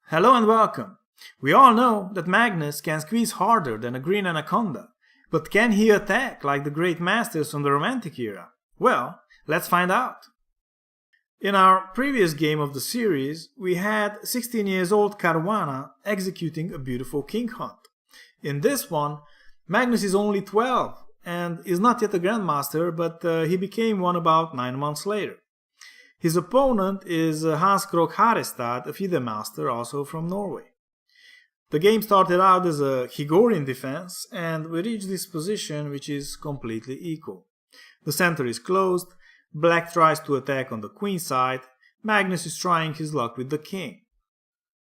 Hello and welcome. We all know that Magnus can squeeze harder than a green anaconda, but can he attack like the great masters from the Romantic era? Well, let's find out. In our previous game of the series, we had 16-year-old Caruana executing a beautiful king hunt. In this one, Magnus is only 12 and is not yet a grandmaster, but he became one about 9 months later. His opponent is Krogh Harestad, a FIDE master, also from Norway. The game started out as a Chigorin Defense, and we reached this position which is completely equal. The center is closed, Black tries to attack on the queen side, Magnus is trying his luck with the king.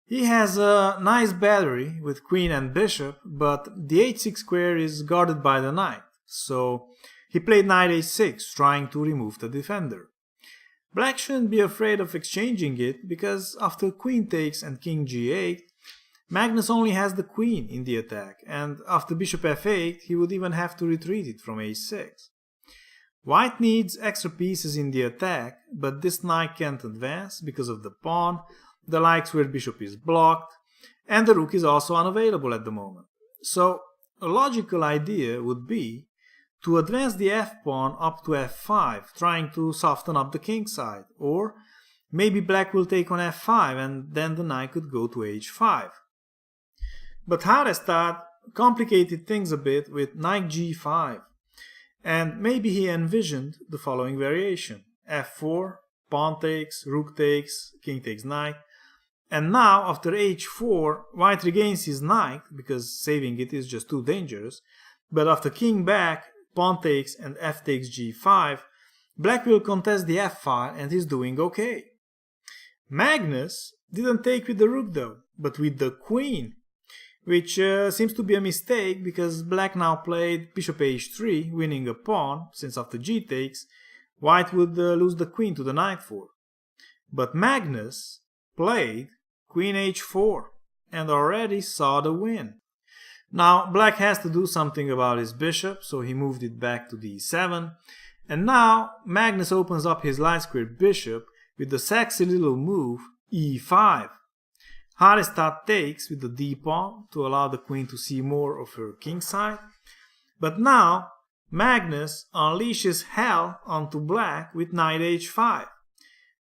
He has a nice battery with queen and bishop, but the H6 square is guarded by the knight, so he played knight H6, trying to remove the defender. Black shouldn't be afraid of exchanging it, because after queen takes and king g8, Magnus only has the queen in the attack, and after bishop f8 he would even have to retreat it from h6. White needs extra pieces in the attack, but this knight can't advance because of the pawn, the light square bishop is blocked, and the rook is also unavailable at the moment. So a logical idea would be to advance the f-pawn up to f5, trying to soften up the king side, or maybe Black will take on f5 and then the knight could go to h5. But Harestad complicated things a bit with knight g5, and maybe he envisioned the following variation: f4, pawn takes, rook takes, king takes knight, and now after h4 White regains his knight because saving it is just too dangerous, but after king back, pawn takes and f takes g5, Black will contest the f-file and is doing okay. Magnus didn't take with the rook though, but with the queen, which seems to be a mistake because Black now played bishop h3, winning a pawn, since after g takes, White would lose the queen to the knight 4. But Magnus played queen h4 and already saw the win. Now Black has to do something about his bishop, so he moved it back to d7, and now Magnus opens up his light square bishop with the sexy little move e5. Harestad takes with the d-pawn to allow the queen to see more of her king side, but now Magnus unleashes hell onto Black with knight h5.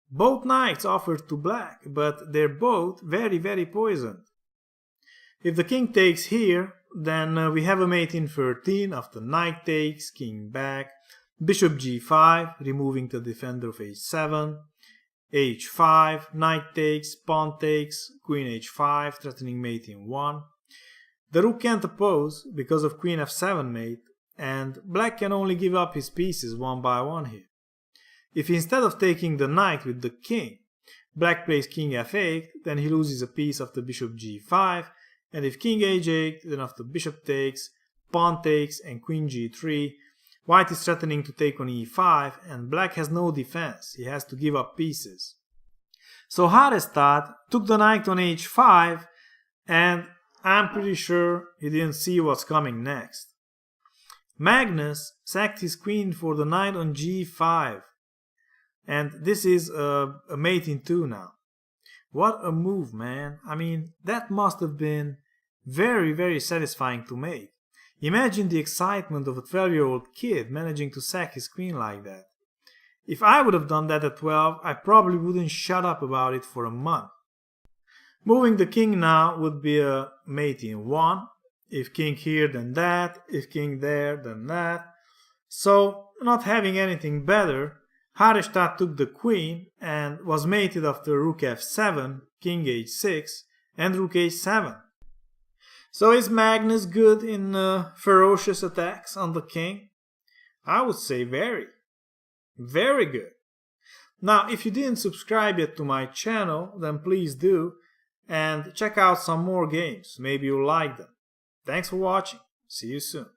Both knights offered to Black, but they're both very poisoned. If the king takes here, then we have a mate in 13 after knight takes, king back, bishop g5, removing the defender of h7, h5, knight takes, pawn takes, queen h5, threatening mate in 1. The rook can't oppose because of queen f7 mate, and Black can only give up his pieces one by one here. If instead of taking the knight with the king, Black plays king f8, then he loses a piece after bishop g5, and if king h8, then after bishop takes, pawn takes and queen g3, White is threatening to take on e5 and Black has no defense, he has to give up pieces. So Harestad took the knight on h5 and I'm pretty sure he didn't see what's coming next. Magnus sacked his queen for the knight on g5, and this is a mate in 2 now. What a move, man. I mean, that must have been very satisfying to make. Imagine the excitement of a 12-year-old kid managing to sack his queen like that. If I would have done that at 12, I probably wouldn't shut up about it for a month. Moving the king now would be a mate in 1. If king here, then that. If king there, then that. So, not having anything better, Harestad took the queen and was mated after rook f7, king h6 and rook h7. So is Magnus good in ferocious attacks on the king? I would say very good. Now if you didn't subscribe yet to my channel, then please do, and check out some more games, maybe you'll like them. Thanks for watching, see you soon.